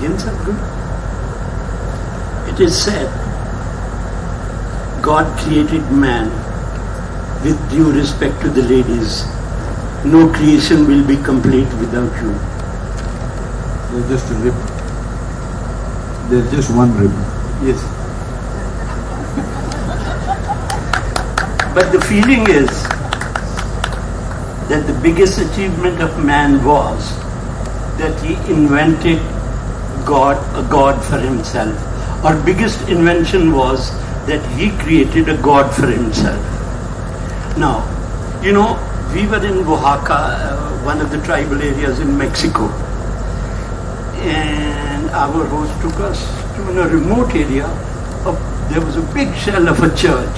again, Sadhguru. It is said, God created man with due respect to the ladies. No creation will be complete without you. There's just a rib. There's just one rib. Yes. But the feeling is that the biggest achievement of man was that he invented a God for himself. Our biggest invention was that he created a God for himself. Now, you know, we were in Oaxaca, one of the tribal areas in Mexico, and our host took us to a remote area. There was a big shell of a church,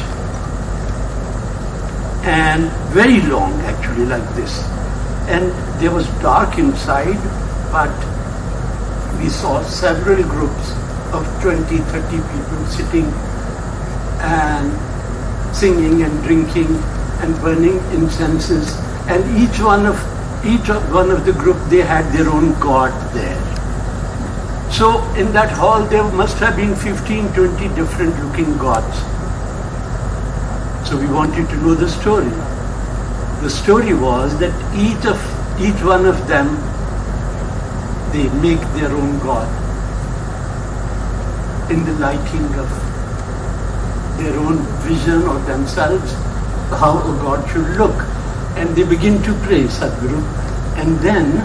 and very long actually, like this. And there was dark inside, but we saw several groups of 20, 30 people sitting and singing and drinking and burning incenses, and each one of the group, they had their own god there. So in that hall there must have been 15, 20 different looking gods. So we wanted to know the story. The story was that each one of them, they make their own god in the lighting of their own vision of themselves, how a god should look. And they begin to pray, Sadhguru. And then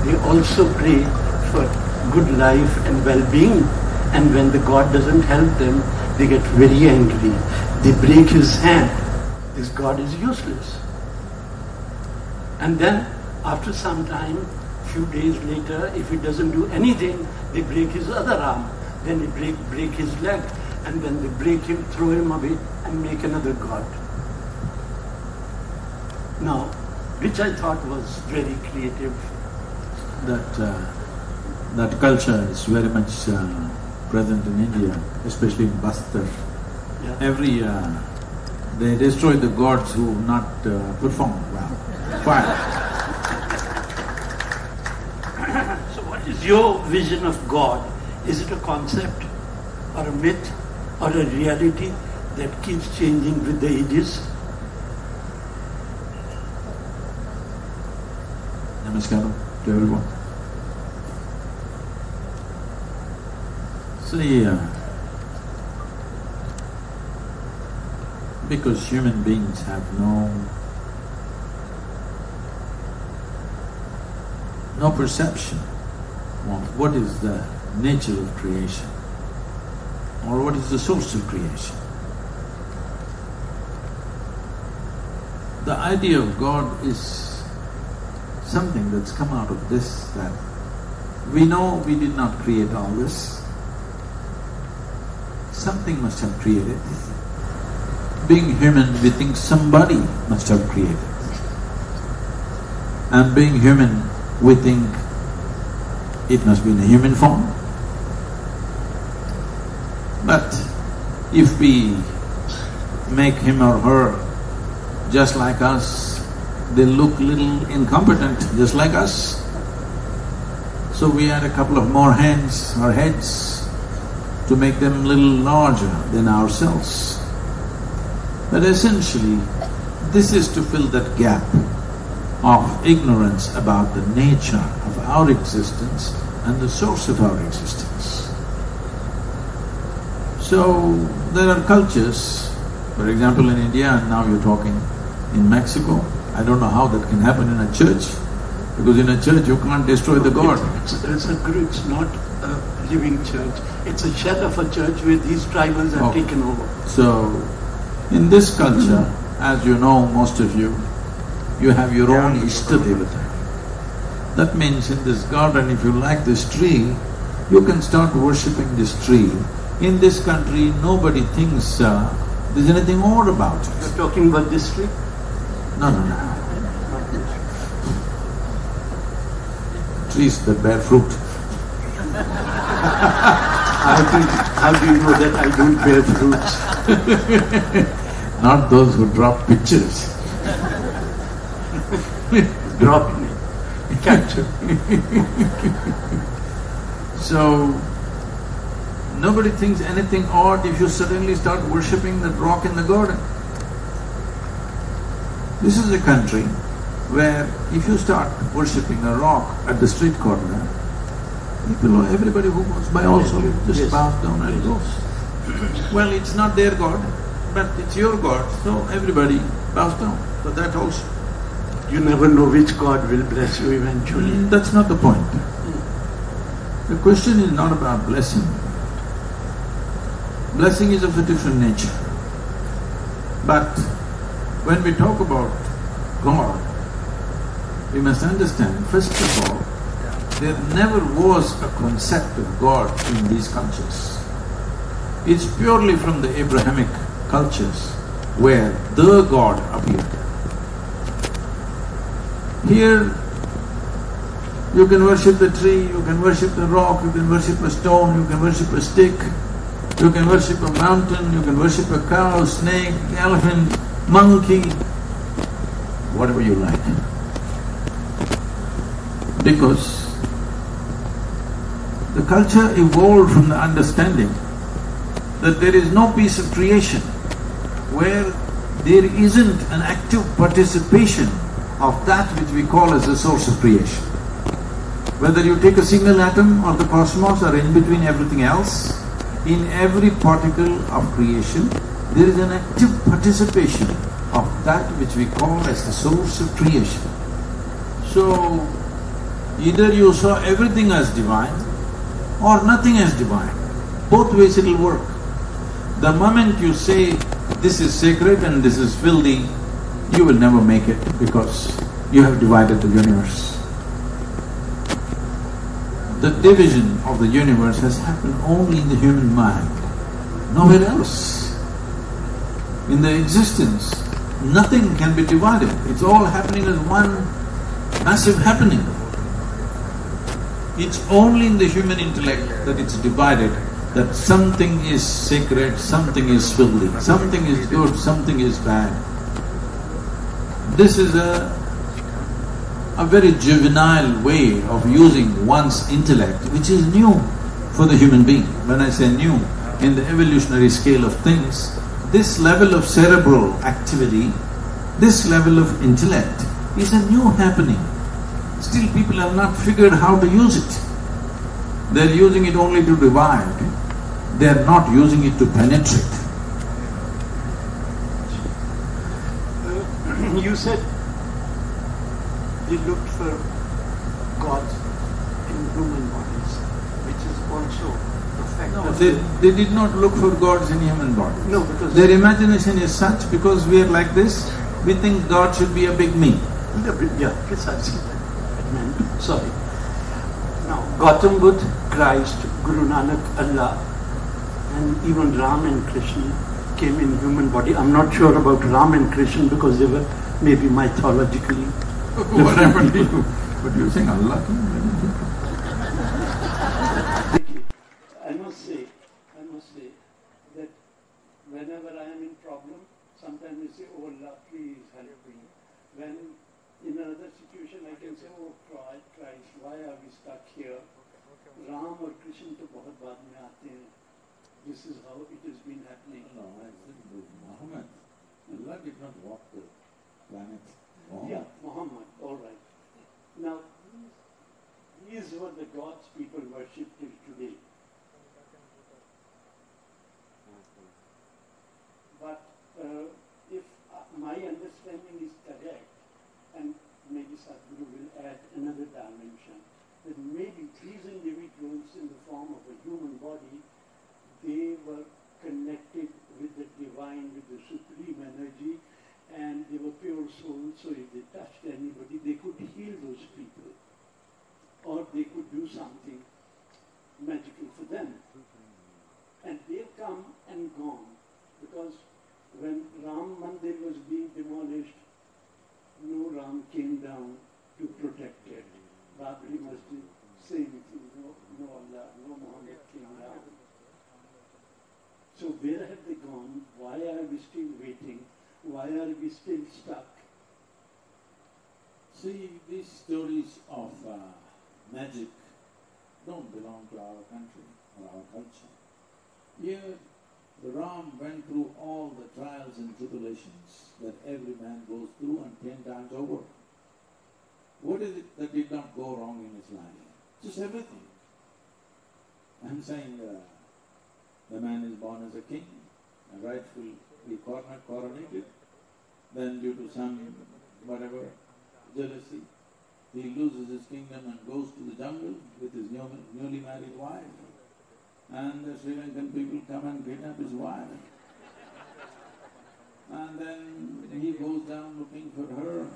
they also pray for good life and well-being. And when the god doesn't help them, they get very angry. They break his hand. This god is useless. And then after some time, few days later, if he doesn't do anything, they break his other arm. Then they break his leg. And then they break him, throw him away, and make another god. Now, which I thought was very creative. That culture is very much present in India, especially in Bastar. Yeah. They destroy the gods who not perform well. Fire. So what is your vision of God? Is it a concept or a myth or a reality that keeps changing with the ages? Namaskaram to everyone. See, because human beings have no perception of what is the nature of creation or what is the source of creation. The idea of God is something that's come out of this, that we know we did not create all this. Something must have created. Being human, we think somebody must have created. And being human, we think it must be in a human form. But if we make him or her just like us, they look little incompetent, just like us. So we add a couple of more hands or heads to make them little larger than ourselves. But essentially, this is to fill that gap of ignorance about the nature of our existence and the source of our existence. So, there are cultures, for example in India, and now you're talking in Mexico. I don't know how that can happen in a church, because in a church you can't destroy the God. It's not a living church, it's a shell of a church where these tribals have taken over. So, in this culture, as you know, most of you, you have your own Ishtadevata. That means in this garden, if you like this tree, you can start worshipping this tree. In this country, nobody thinks there's anything odd about it. You're talking about this tree? No. Trees that bear fruit. How do you know that I don't bear fruits? Not those who drop pictures. Drop me, capture. So, nobody thinks anything odd if you suddenly start worshipping that rock in the garden. This is a country where if you start worshipping a rock at the street corner, everybody who goes by also just bows down and goes. Well, it's not their God, but it's your God, so everybody bows down for that also. You never know which God will bless you eventually. That's not the point. The question is not about blessing. Blessing is of a different nature. But when we talk about God, we must understand, first of all, there never was a concept of God in these cultures. It's purely from the Abrahamic cultures where the God appeared. Here, you can worship the tree, you can worship the rock, you can worship a stone, you can worship a stick, you can worship a mountain, you can worship a cow, snake, elephant, monkey, whatever you like. Because the culture evolved from the understanding that there is no piece of creation where there isn't an active participation of that which we call as the source of creation. Whether you take a single atom or the cosmos or in between everything else, in every particle of creation, there is an active participation of that which we call as the source of creation. So, either you saw everything as divine or nothing as divine. Both ways it will work. The moment you say, this is sacred and this is filthy, you will never make it because you have divided the universe. The division of the universe has happened only in the human mind, nowhere else. In the existence, nothing can be divided. It's all happening as one massive happening. It's only in the human intellect that it's divided, that something is sacred, something is filthy, something is good, something is bad. This is a very juvenile way of using one's intellect, which is new for the human being. When I say new, in the evolutionary scale of things, this level of cerebral activity, this level of intellect is a new happening. Still people have not figured how to use it. They're using it only to divide, they're not using it to penetrate. You said they looked for gods in human bodies, which is also the fact that… They did not look for gods in human bodies. No, because… Their imagination is such, because we are like this, we think God should be a big me. Yeah, precisely. Sorry. Now, Gautam Buddha, Christ, Guru Nanak, Allah, and even Ram and Krishna came in human body. I'm not sure about Ram and Krishna because they were maybe mythologically What happened to you? But you think Allah came? I must say that whenever I am in problem, sometimes I say, oh Allah, please help me. When in another situation I can say, oh Christ, why are we stuck here? Ram or Krishna to bahut baad mein aate hain. This is how it has been happening. No, I said Muhammad. Allah did not walk the planet. Yeah, Muhammad, all right. Now, these were the gods people worship till today. But if my understanding is correct, and maybe Sadhguru will add another dimension, that maybe these individuals in the form of a human body, they were connected with the divine, with the supreme energy, and they were pure souls, so if they touched anybody, they could heal those people, or they could do something magical for them. And they've come and gone, because when Ram Mandir was being demolished, no Ram came down to protect it. Babri Masjid, same thing, no Allah, no Muhammad came down. So where have they gone? Why are we still waiting? Why are we still stuck? See, these stories of magic don't belong to our country or our culture. Here, the Ram went through all the trials and tribulations that every man goes through and 10 times over. What is it that did not go wrong in his life? Just everything. I'm saying the man is born as a king, and rightfully coronated, then due to some whatever jealousy, he loses his kingdom and goes to the jungle with his newly married wife. And the Sri Lankan people come and kidnap his wife. And then he goes down looking for her.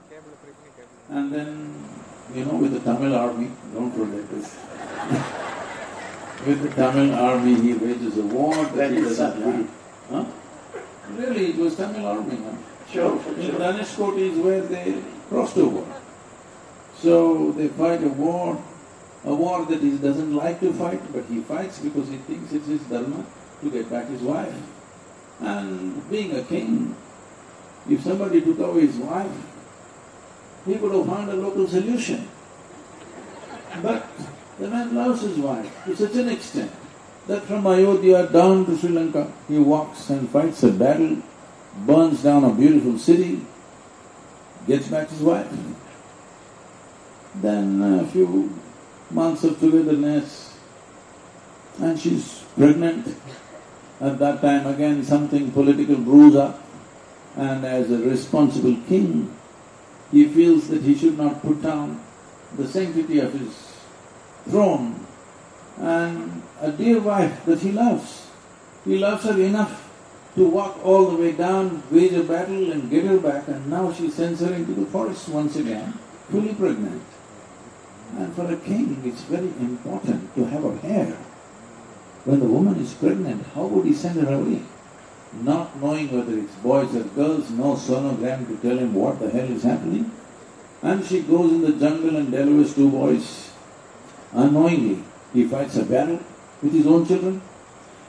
And then, with the Tamil army, don't forget this. With the Tamil army he wages a war that he doesn't like. Huh? Really, it was Tamil army, huh? Sure. In Dhanishkoti is where they crossed over. So they fight a war that he doesn't like to fight, but he fights because he thinks it's his dharma to get back his wife. And being a king, if somebody took away his wife, he would have found a local solution. But the man loves his wife to such an extent that from Ayodhya down to Sri Lanka, he walks and fights a battle, burns down a beautiful city, gets back his wife. Then a few months of togetherness, and she's pregnant. At that time again something political brews up, and as a responsible king, he feels that he should not put down the sanctity of his throne and a dear wife that he loves. He loves her enough to walk all the way down, wage a battle and get her back, and now she sends her into the forest once again, fully pregnant. And for a king, it's very important to have a heir. When the woman is pregnant, how would he send her away? Not knowing whether it's boys or girls, no sonogram to tell him what the hell is happening. And she goes in the jungle and delivers 2 boys. Unknowingly, he fights a battle with his own children.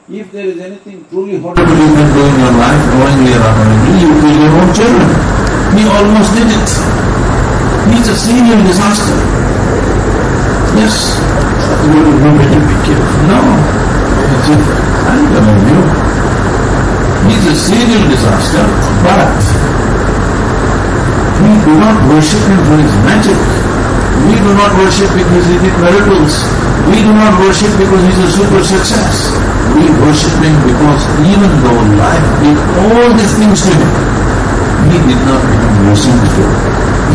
If there is anything truly horrible you can do in your life, knowingly or unknowingly, you kill your own children. He almost did it. He's a serial disaster. Yes. You better be careful. No. I'm telling you. He's a serial disaster, but we do not worship him for his magic. We do not worship because he did miracles. We do not worship because he's a super success. We worship him because even though life did all these things to him, he did not become resentful.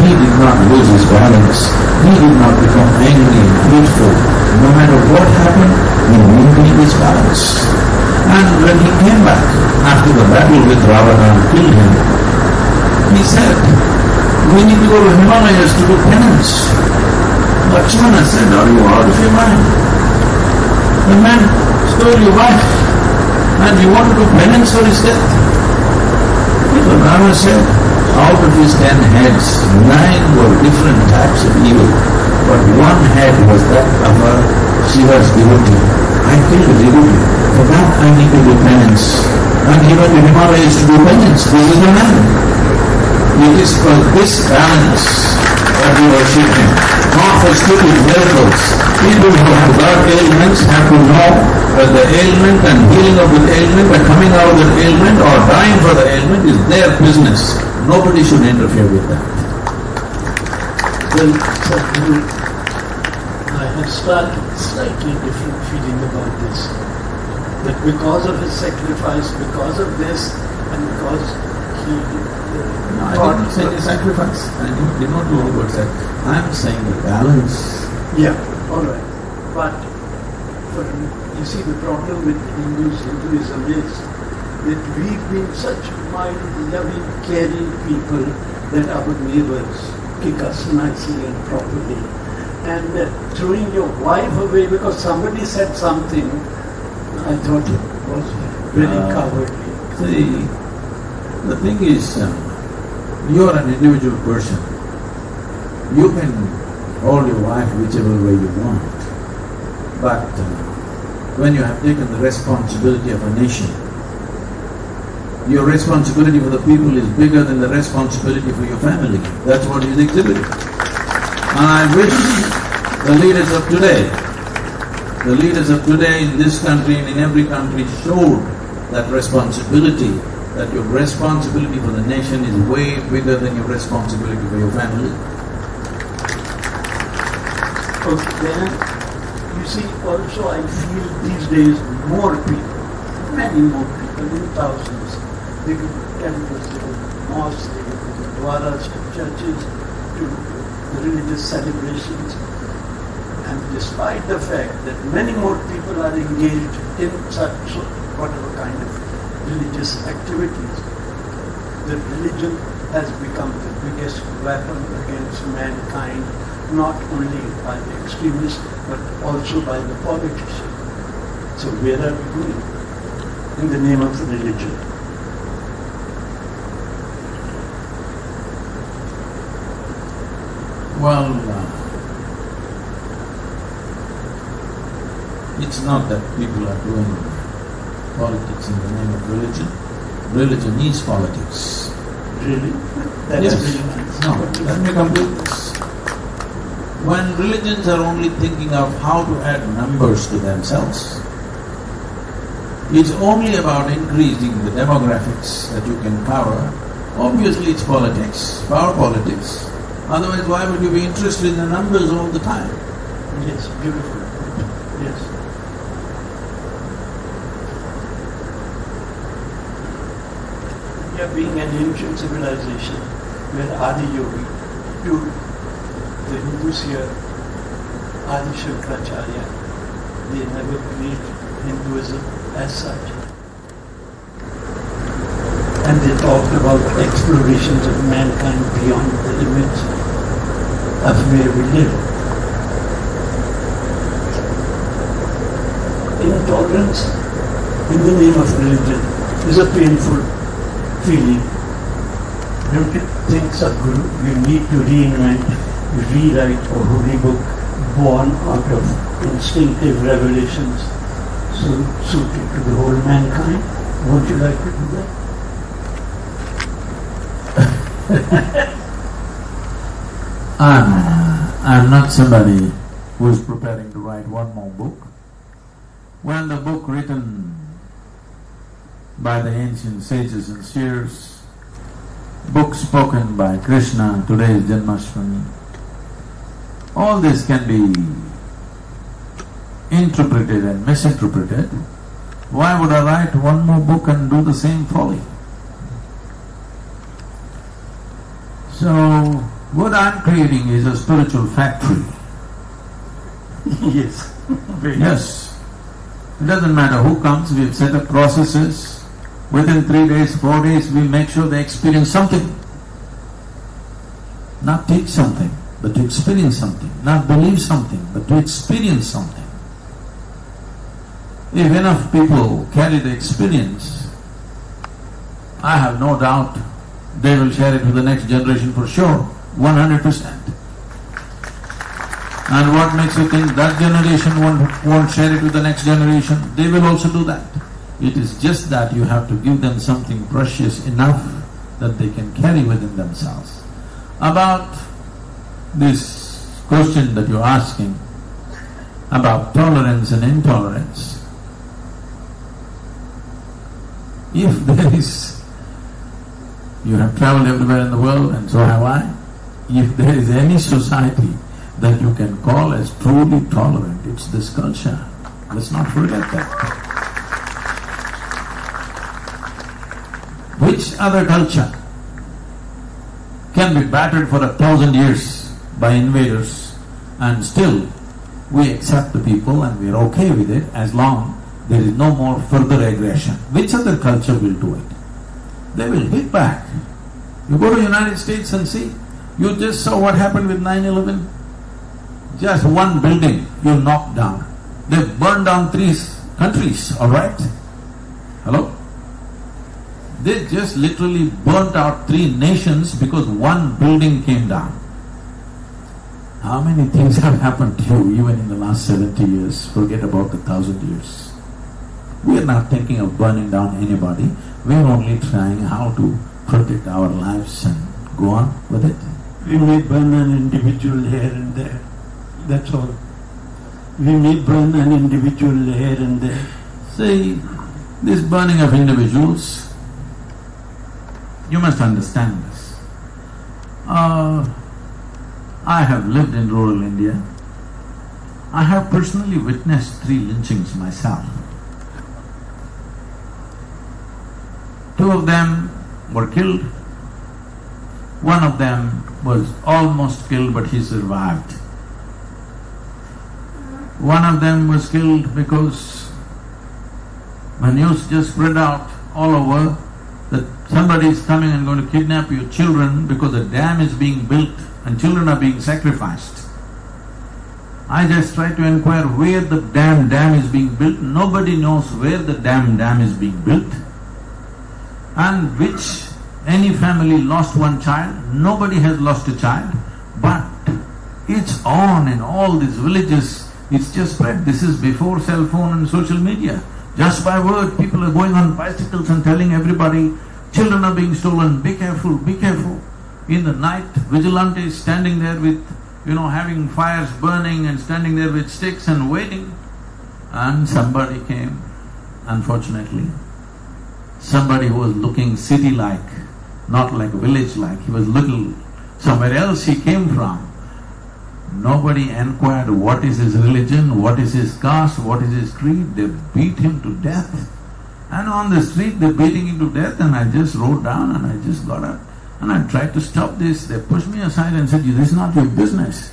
He did not lose his balance. He did not become angry and hateful. No matter what happened, he maintained his balance. And when he came back after the battle with Ravana and killed him, he said, we need to go to Himalayas to do penance. Lakshmana said, are you out of your mind? The man stole your wife and you want to do penance for his death? So Rama said, out of his 10 heads, 9 were different types of evil, but one head was that of a Shiva's devotee. I killed a devotee. For that I need to do penance. And he went to Himalayas to do penance. This is the man. It is for this balance that we worship him, not for stupid miracles. People who have got ailments have to know that the ailment and healing of the ailment and coming out of the ailment or dying for the ailment is their business. Nobody should interfere with that. Well, Sadhguru, I have started slightly different feeling about this. That because of his sacrifice, because of this, and because he… No, I didn't say the sacrifice. I did not know about that. I am saying the balance. Yeah, all right. But you see, the problem with Hinduism is that we've been such mild, loving, caring people that our neighbors kick us nicely and properly. And throwing your wife away because somebody said something, I thought it was very cowardly. See, the thing is, you are an individual person. You can hold your wife whichever way you want. But when you have taken the responsibility of a nation, your responsibility for the people is bigger than the responsibility for your family. That's what is exhibited. And I wish the leaders of today The leaders of today in this country and in every country showed that responsibility, that your responsibility for the nation is way bigger than your responsibility for your family. Okay, then, you see, also I feel these days more people, many more people, in thousands, they go to temples, they go to mosques, they go to gurdwaras, to churches, to religious celebrations. And despite the fact that many more people are engaged in such whatever kind of religious activities, the religion has become the biggest weapon against mankind, not only by the extremists, but also by the politicians. So where are we going in the name of religion? Well, it's not that people are doing politics in the name of religion. Religion is politics. Really? That's yes. really nice. No, let me complete this. When religions are only thinking of how to add numbers to themselves, it's only about increasing the demographics that you can cover. Obviously it's politics, power politics. Otherwise why would you be interested in the numbers all the time? Yes, beautiful. Yes. Yeah, being an ancient civilization where Adi Yogi, the Hindus here, Adi Shankaracharya, they never believed Hinduism as such. And they talked about explorations of mankind beyond the limits of where we live. Intolerance in the name of religion is a painful feeling. Don't you think, Sadhguru, we need to rewrite a holy book born out of instinctive revelations suited to the whole mankind? Won't you like to do that? I'm not somebody who is preparing to write one more book. When the book written by the ancient sages and seers, book spoken by Krishna, today's Janmashtami, all this can be interpreted and misinterpreted. Why would I write one more book and do the same folly? So, what I'm creating is a spiritual factory. Yes. Yes. It doesn't matter who comes, we've set up processes. Within 3 days, 4 days, we make sure they experience something. Not teach something, but to experience something. Not believe something, but to experience something. If enough people carry the experience, I have no doubt they will share it with the next generation for sure, 100%. And what makes you think that generation won't share it with the next generation? They will also do that. It is just that you have to give them something precious enough that they can carry within themselves. About this question that you're asking about tolerance and intolerance, if there is, you have traveled everywhere in the world and so have I, if there is any society that you can call as truly tolerant, it's this culture. Let's not forget that. Which other culture can be battered for 1,000 years by invaders and still we accept the people and we are okay with it as long there is no more further aggression? Which other culture will do it? They will hit back. You go to the United States and see, you just saw what happened with 9/11. Just one building you knocked down. They burned down 3 countries, all right? Hello? They just literally burnt out 3 nations because one building came down. How many things have happened to you even in the last 70 years? Forget about the 1,000 years. We are not thinking of burning down anybody. We are only trying how to protect our lives and go on with it. We may burn an individual here and there, that's all. we may burn an individual here and there. See, this burning of individuals, you must understand this. I have lived in rural India. I have personally witnessed 3 lynchings myself. 2 of them were killed. 1 of them was almost killed, but he survived. 1 of them was killed because the news just spread out all over that somebody is coming and going to kidnap your children because a dam is being built and children are being sacrificed. I just tried to inquire where the dam is being built. Nobody knows where the dam is being built, and which any family lost 1 child. Nobody has lost a child, but it's on in all these villages. It's just spread. This is before cell phone and social media. Just by word, people are going on bicycles and telling everybody, children are being stolen, be careful, be careful. In the night, vigilantes standing there with, having fires burning and standing there with sticks and waiting. And somebody came, unfortunately. Somebody who was looking city-like, not like village-like. He was little, somewhere else he came from. Nobody inquired what is his religion, what is his caste, what is his creed. They beat him to death. And on the street they're beating him to death, and I just rode down and I just got up and I tried to stop this. They pushed me aside and said, this is not your business.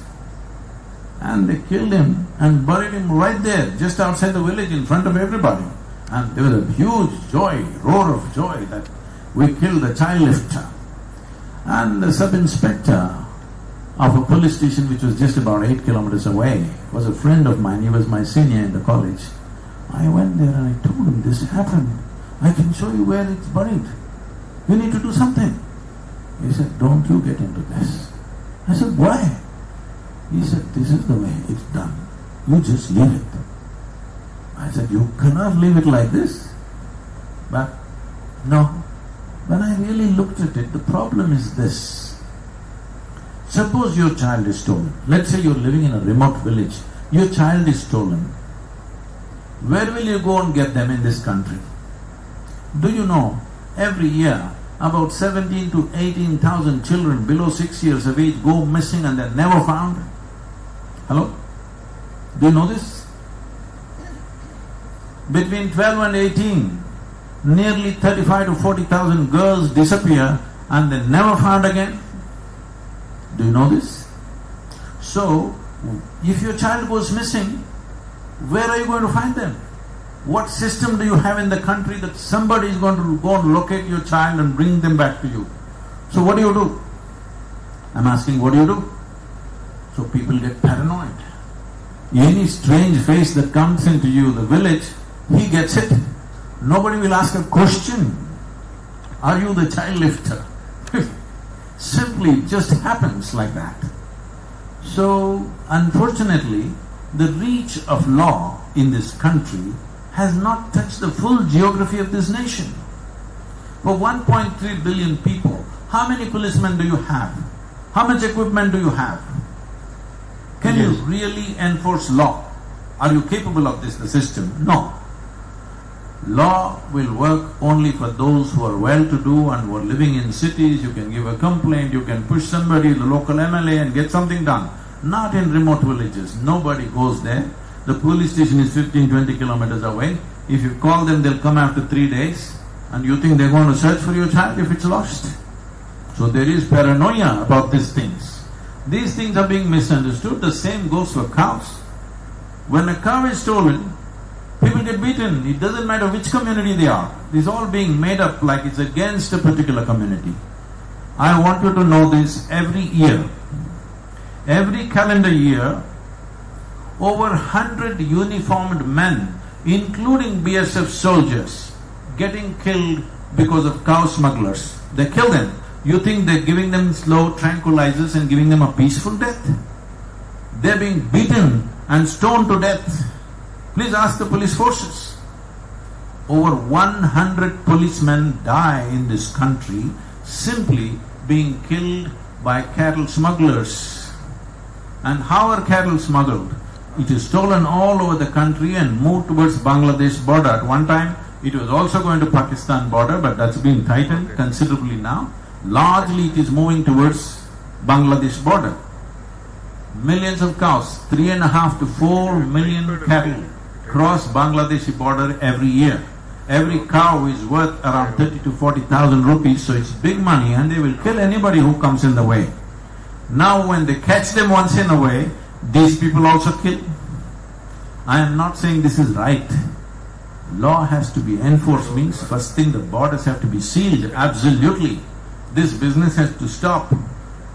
And they killed him and buried him right there, just outside the village in front of everybody. And there was a huge joy, roar of joy that we killed the child lifter. And the sub-inspector of a police station which was just about 8 kilometers away was a friend of mine. He was my senior in the college. I went there and I told him, this happened. I can show you where it's buried. You need to do something. He said, don't you get into this. I said, why? He said, this is the way it's done. You just leave it. I said, you cannot leave it like this. But no. When I really looked at it, the problem is this. Suppose your child is stolen. Let's say you're living in a remote village. Your child is stolen. Where will you go and get them in this country? Do you know, every year about 17 to 18,000 children below 6 years of age go missing and they're never found? Hello? Do you know this? Between 12 and 18, nearly 35 to 40,000 girls disappear and they're never found again. Do you know this? So, if your child goes missing, where are you going to find them? What system do you have in the country that somebody is going to go and locate your child and bring them back to you? So what do you do? I'm asking, what do you do? So people get paranoid. Any strange face that comes into you, the village, he gets it. Nobody will ask a question. Are you the child lifter? Simply it just happens like that. So, unfortunately, the reach of law in this country has not touched the full geography of this nation. For 1.3 billion people, how many policemen do you have? How much equipment do you have? Can you really enforce law? Are you capable of this, the system? No. Law will work only for those who are well-to-do and who are living in cities. You can give a complaint, you can push somebody, the local MLA, and get something done. Not in remote villages. Nobody goes there. The police station is 15-20 kilometers away. If you call them, they'll come after 3 days. And you think they're going to search for your child if it's lost. So there is paranoia about these things. These things are being misunderstood. The same goes for cows. When a cow is stolen, people get beaten. It doesn't matter which community they are. It's all being made up like it's against a particular community. I want you to know this every year. Every calendar year, over 100 uniformed men, including BSF soldiers, getting killed because of cow smugglers. They kill them. You think they're giving them slow tranquilizers and giving them a peaceful death? They're being beaten and stoned to death. Please ask the police forces. Over 100 policemen die in this country simply being killed by cattle smugglers. And how are cattle smuggled? It is stolen all over the country and moved towards Bangladesh border. At one time, it was also going to Pakistan border, but that's been tightened considerably now. Largely it is moving towards Bangladesh border. Millions of cows, 3.5 to 4 million cattle cross Bangladeshi border every year. Every cow is worth around 30 to 40,000 rupees, so it's big money, and they will kill anybody who comes in the way. Now when they catch them once in a way, these people also kill. I am not saying this is right. Law has to be enforced means first thing the borders have to be sealed, absolutely. This business has to stop.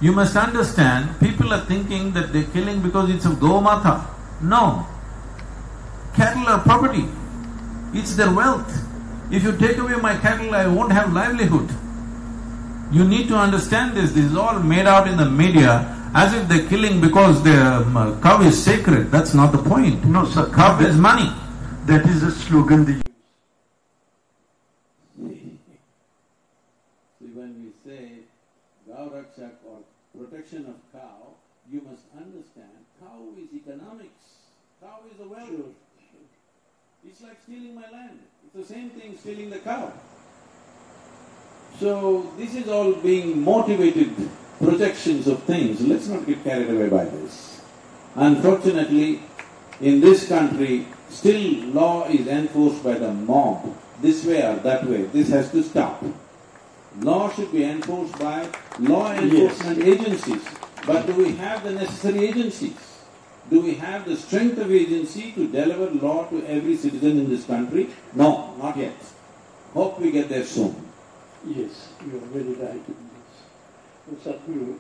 You must understand, people are thinking that they're killing because it's a Gomata. No. Cattle are property. It's their wealth. If you take away my cattle, I won't have livelihood. You need to understand this. This is all made out in the media as if they're killing because their cow is sacred. That's not the point. No, sir. Cow is money. That is a slogan they use. See, when we say Gaurakshak or protection of cow, you must understand cow is economics. Cow is a wealth. It's like stealing my land. It's the same thing stealing the cow. So this is all being motivated projections of things. Let's not get carried away by this. Unfortunately, in this country, still law is enforced by the mob, this way or that way. This has to stop. Law should be enforced by law enforcement agencies. But do we have the necessary agencies? Do we have the strength of agency to deliver law to every citizen in this country? No, not yet. Hope we get there soon. Yes, you are very right in this. So, Sadhguru,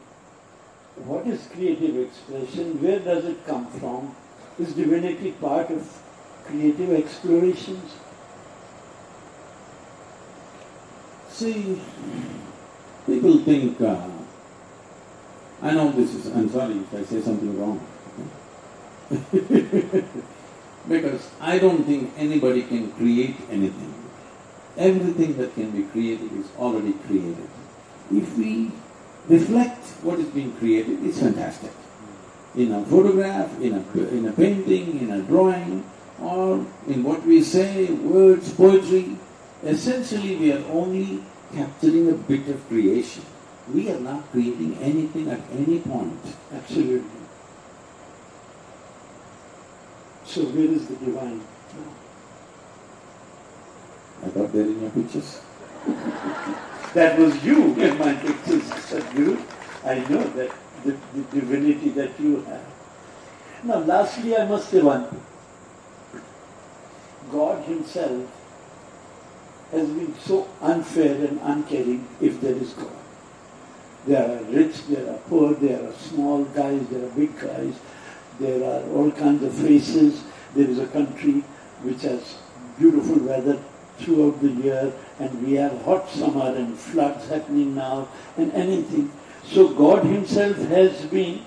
what is creative expression? Where does it come from? Is divinity part of creative explorations? See, people think, I know this is… I'm sorry if I say something wrong. Because I don't think anybody can create anything. Everything that can be created is already created. If we reflect what is being created, it's fantastic. In a photograph, in a painting, in a drawing, or in what we say, words, poetry, essentially we are only capturing a bit of creation. We are not creating anything at any point. Absolutely. So where is the divine now? I thought they're in your pictures. That was you in my pictures, Sadhguru. I know that the divinity that you have. Now lastly I must say one thing. God himself has been so unfair and uncaring if there is God. There are rich, there are poor, there are small guys, there are big guys, there are all kinds of faces. There is a country which has beautiful weather throughout the year, and we have hot summer and floods happening now and anything. So God himself has been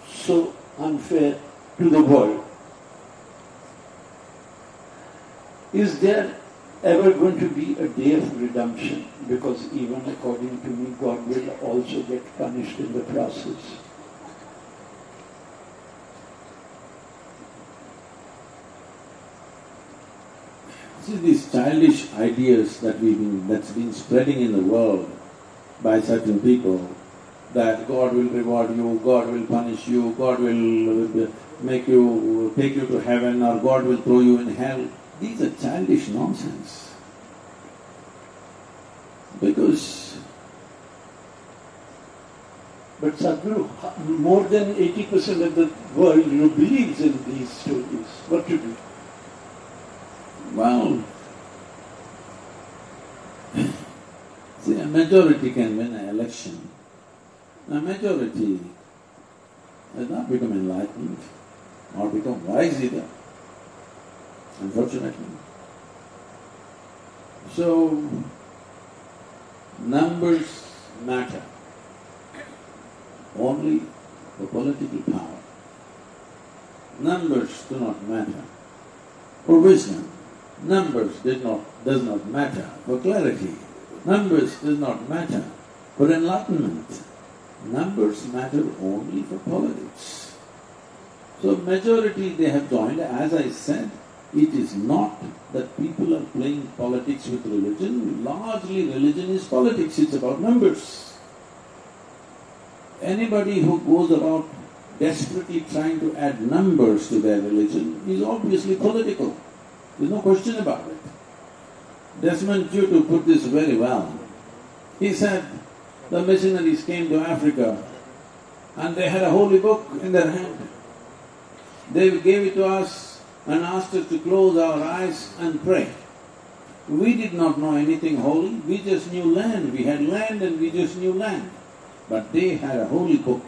so unfair to the world. Is there ever going to be a day of redemption? Because even according to me, God will also get punished in the process. See, these childish ideas that's been spreading in the world by certain people, that God will reward you, God will punish you, God will make you, take you to heaven, or God will throw you in hell. These are childish nonsense. Because… But Sadhguru, more than 80% of the world believes in these stories. What to do? Well, see, a majority can win an election. A majority has not become enlightened or become wise either, unfortunately. So, numbers matter only for political power. Numbers do not matter for wisdom. Numbers does not matter for clarity. Numbers does not matter for enlightenment. Numbers matter only for politics. So majority they have joined. As I said, it is not that people are playing politics with religion. Largely religion is politics, it's about numbers. Anybody who goes about desperately trying to add numbers to their religion is obviously political. There's no question about it. Desmond Tutu put this very well. He said, the missionaries came to Africa and they had a holy book in their hand. They gave it to us and asked us to close our eyes and pray. We did not know anything holy, we just knew land. We had land and we just knew land. But they had a holy book.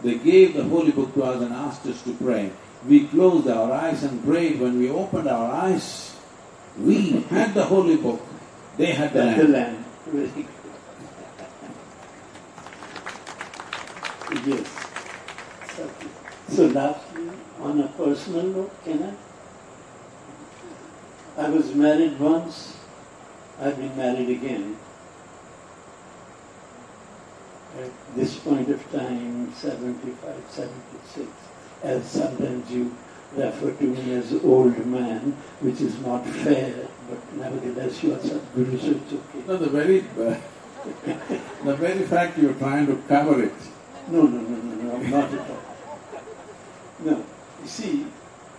They gave the holy book to us and asked us to pray. We closed our eyes and prayed. When we opened our eyes, we had the holy book, they had the land. Very good. Yes. So lastly, on a personal note, can I was married once, I've been married again. At this point of time, 75, 76, as sometimes you refer to me as old man, which is not fair, but nevertheless you are Sadhguru, so it's okay. No, the very fact you're trying to cover it. No, not at all. No, you see,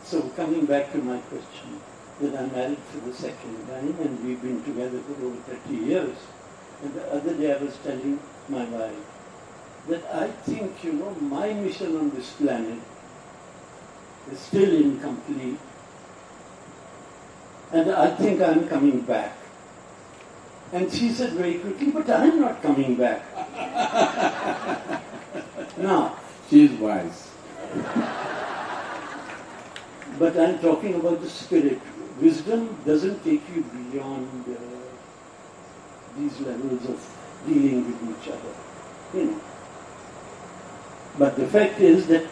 so coming back to my question, that I'm married for the second time and we've been together for over 30 years. And the other day I was telling my wife that I think, my mission on this planet is still incomplete. And I think I'm coming back. And she said very quickly, but I'm not coming back. Now, she is wise. But I'm talking about the spirit. Wisdom doesn't take you beyond these levels of dealing with each other, But the fact is that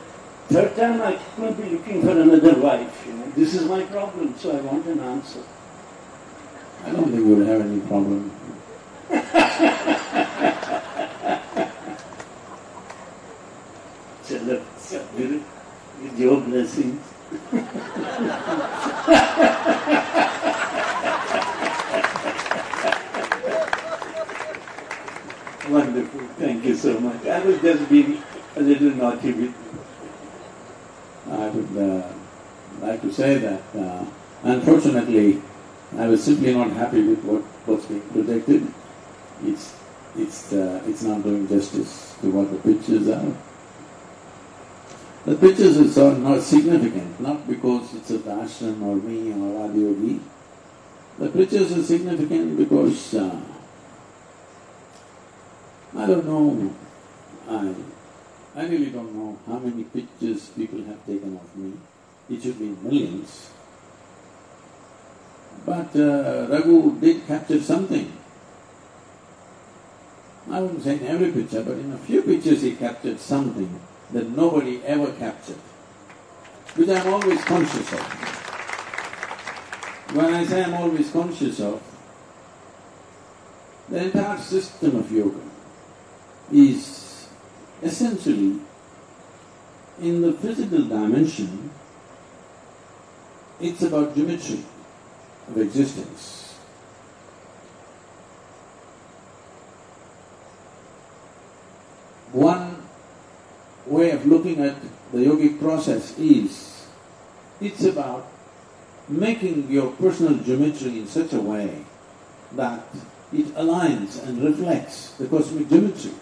third time I could be looking for another wife, This is my problem, so I want an answer. I don't think we'll have any problem. Chalo, with your blessings. Wonderful, thank you so much. I was just being a little naughty with you. I would like to say that unfortunately I was simply not happy with what's being projected. It's not doing justice to what the pictures are. The pictures are not significant, not because it's a ashram or me or Adiyogi. The pictures are significant because I don't know, I really don't know how many pictures people have taken of me. It should be millions. But Raghu did capture something. I wouldn't say in every picture, but in a few pictures he captured something that nobody ever captured, which I'm always conscious of. When I say I'm always conscious of, the entire system of yoga is essentially in the physical dimension, it's about geometry of existence. One way of looking at the yogic process is, it's about making your personal geometry in such a way that it aligns and reflects the cosmic geometry.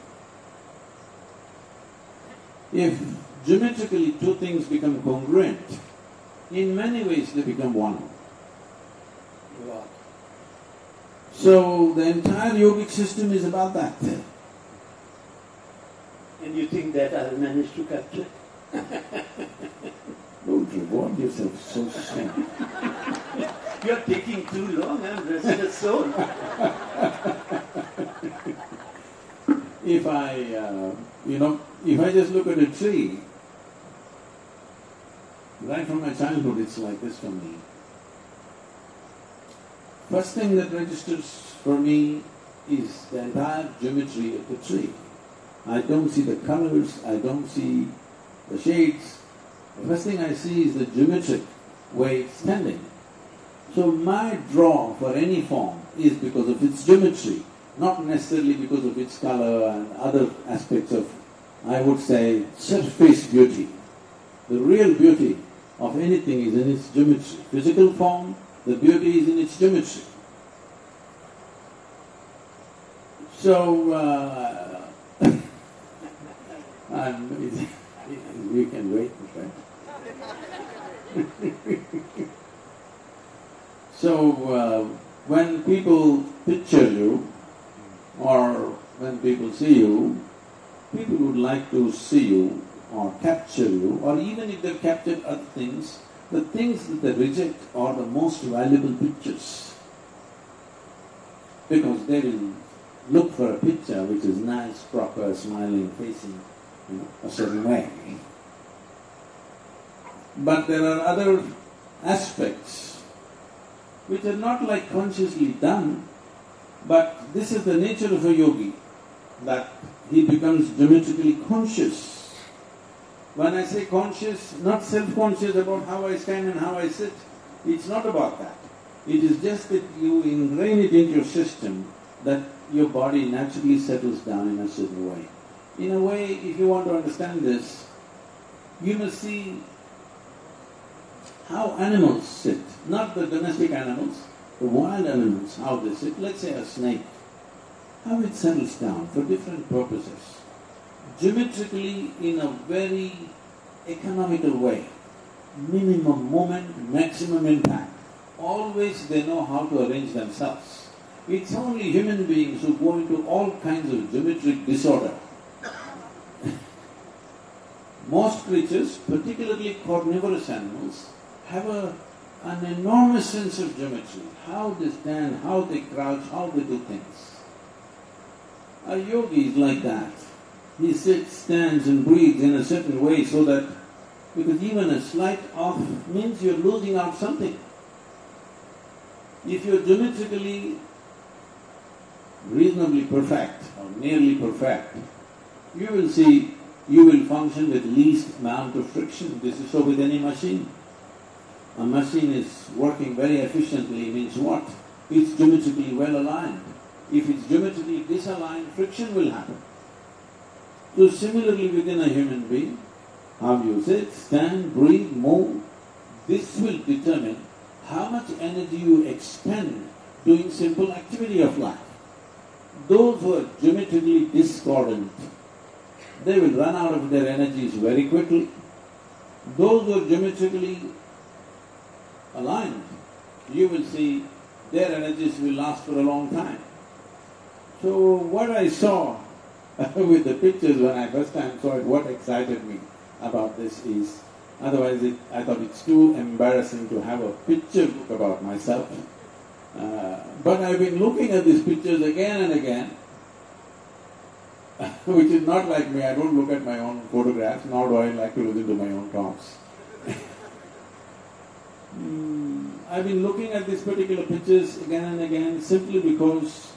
If geometrically two things become congruent, in many ways they become one. Wow. So the entire yogic system is about that. And you think that I've managed to capture? Don't reward yourself so soon. You're taking too long, I'm restless soul. If I just look at a tree, right from my childhood it's like this for me. First thing that registers for me is the entire geometry of the tree. I don't see the colors, I don't see the shades, The first thing I see is the geometric way it's standing. So my draw for any form is because of its geometry, not necessarily because of its color and other aspects of, I would say, surface beauty. The real beauty of anything is in its geometry. Physical form, the beauty is in its geometry. So, we can wait, right? So, when people picture you, or when people see you, people would like to see you or capture you, or even if they've captured other things, the things that they reject are the most valuable pictures. Because they will look for a picture which is nice, proper, smiling, facing, a certain way. But there are other aspects which are not like consciously done, but this is the nature of a yogi, that he becomes geometrically conscious. When I say conscious, not self-conscious about how I stand and how I sit, it's not about that. It is just that you ingrain it into your system that your body naturally settles down in a certain way. In a way, if you want to understand this, you must see how animals sit, not the domestic animals, the wild animals, how they sit. Let's say a snake, how it settles down for different purposes, geometrically in a very economical way, minimum moment, maximum impact. Always they know how to arrange themselves. It's only human beings who go into all kinds of geometric disorder. Most creatures, particularly carnivorous animals, have an enormous sense of geometry, how they stand, how they crouch, how they do things. A yogi is like that. He sits, stands and breathes in a certain way so that, because even a slight off means you're losing out something. If you're geometrically reasonably perfect or nearly perfect, you will see you will function with least amount of friction. This is so with any machine. A machine is working very efficiently means what? It's geometrically well aligned. If it's geometrically disaligned, friction will happen. So similarly within a human being, how you sit, stand, breathe, move, this will determine how much energy you expend doing simple activity of life. Those who are geometrically discordant, they will run out of their energies very quickly. Those who are geometrically aligned, you will see their energies will last for a long time. So what I saw with the pictures when I first time saw it, what excited me about this is, otherwise I thought it's too embarrassing to have a picture book about myself. But I've been looking at these pictures again and again, which is not like me. I don't look at my own photographs, nor do I like to listen to my own talks. I've been looking at these particular pictures again and again simply because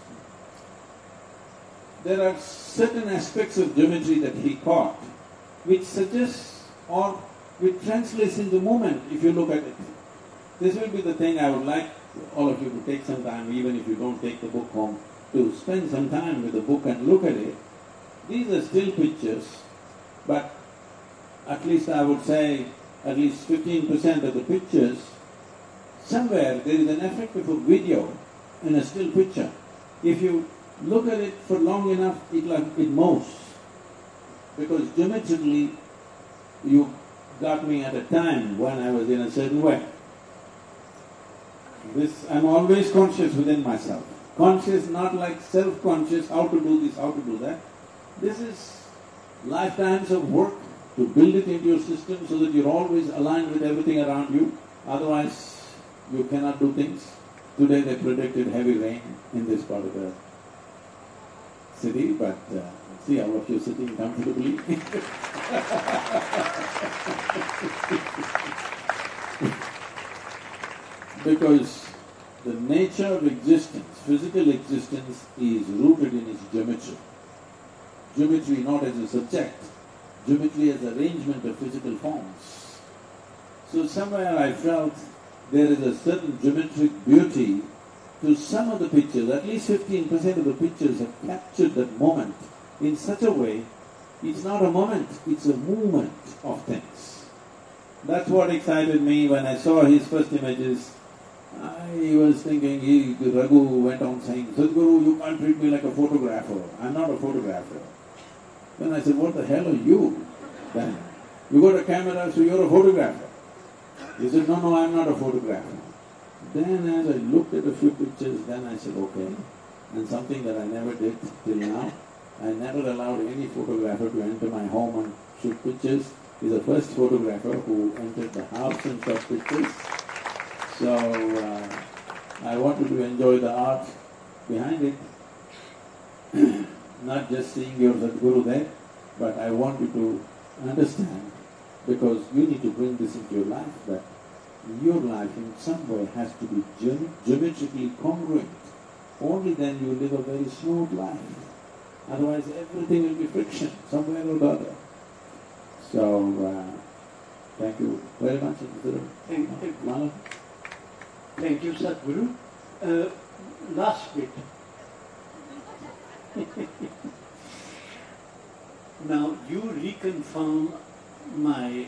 there are certain aspects of geometry that he caught which suggests or which translates into movement if you look at it. This will be the thing I would like all of you to take some time, even if you don't take the book home, to spend some time with the book and look at it. These are still pictures, but at least I would say at least 15% of the pictures, somewhere there is an effect of a video in a still picture. If you look at it for long enough, it moves. Because geometrically, you got me at a time when I was in a certain way. I'm always conscious within myself. Conscious, not like self-conscious, how to do this, how to do that. This is lifetimes of work to build it into your system so that you're always aligned with everything around you. Otherwise, you cannot do things. Today they predicted heavy rain in this part of the city, but see all of you sitting comfortably. Because the nature of existence, physical existence, is rooted in its geometry. Geometry not as a subject, geometry as arrangement of physical forms. So somewhere I felt there is a certain geometric beauty to some of the pictures. At least 15% of the pictures have captured that moment in such a way, it's not a moment, it's a movement of things. That's what excited me when I saw his first images. I was thinking, Raghu went on saying, Sadhguru, you can't treat me like a photographer. I'm not a photographer. Then I said, what the hell are you then? You got a camera, so you're a photographer. He said, no, I'm not a photographer. Then as I looked at a few pictures, then I said, okay. And something that I never did till now, I never allowed any photographer to enter my home and shoot pictures. He's the first photographer who entered the house and shot pictures. So, I wanted to enjoy the art behind it, not just seeing your Sadhguru there, but I want you to understand, because you need to bring this into your life, that your life in some way has to be geometrically congruent. Only then you live a very smooth life. Otherwise everything will be friction, somewhere or the other. So, thank you very much. Thank you, Sadhguru. Last bit. Now, you reconfirm my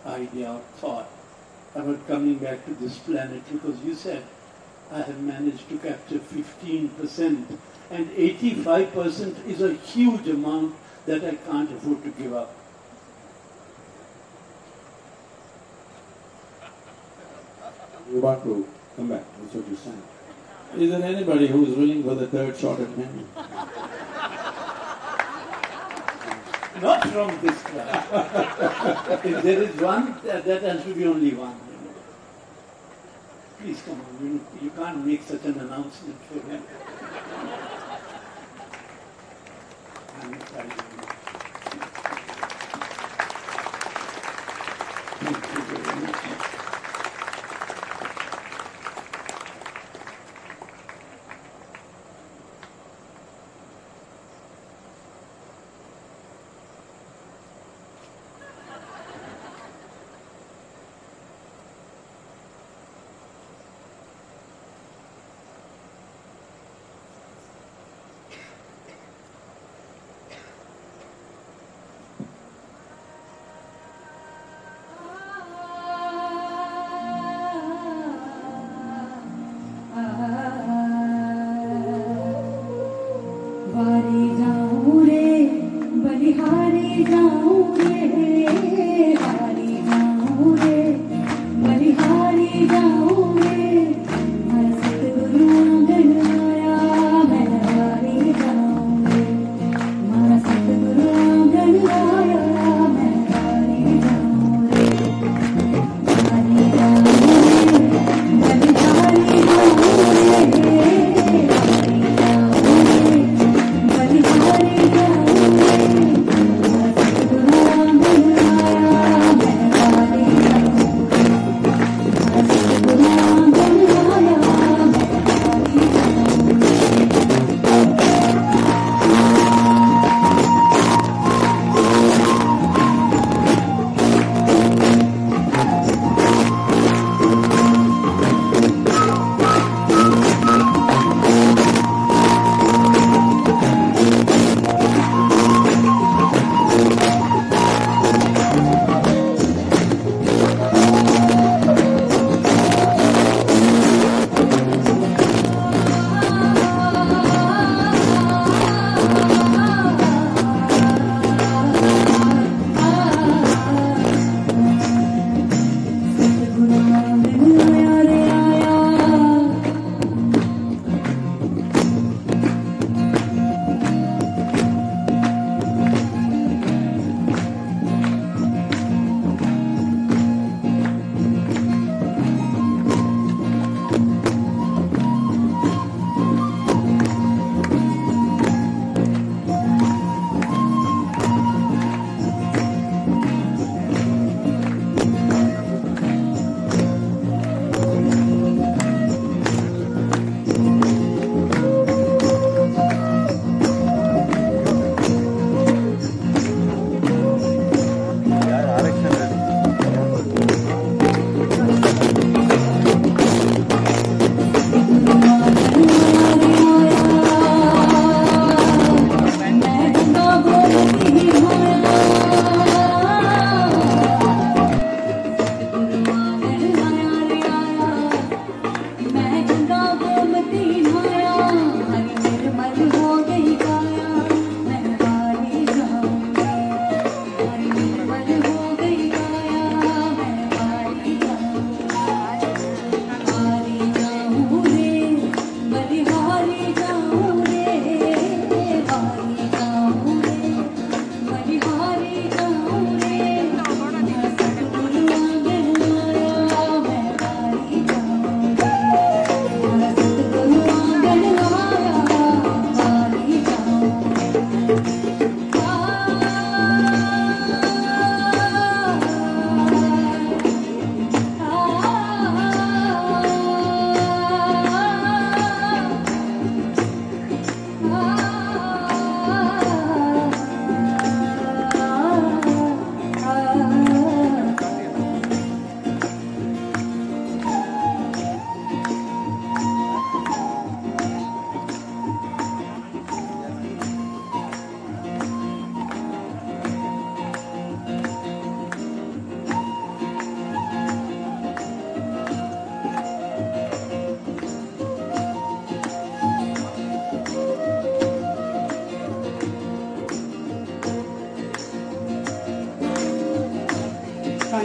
idea or thought about coming back to this planet, because you said I have managed to capture 15% and 85% is a huge amount that I can't afford to give up. You want to come back, that's what you're saying. Is there anybody who is willing for the third shot at him? Not from this class. If there is one, that has to be only one. Please come on, you can't make such an announcement for him. I'm excited. Thank you very much.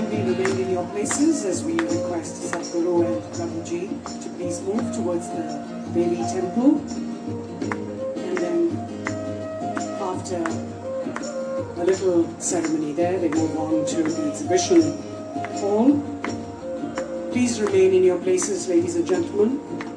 kindly remain in your places as we request Sadhguru and Raghu to please move towards the Devi temple. And then after a little ceremony there, they move on to the exhibition hall. Please remain in your places, ladies and gentlemen.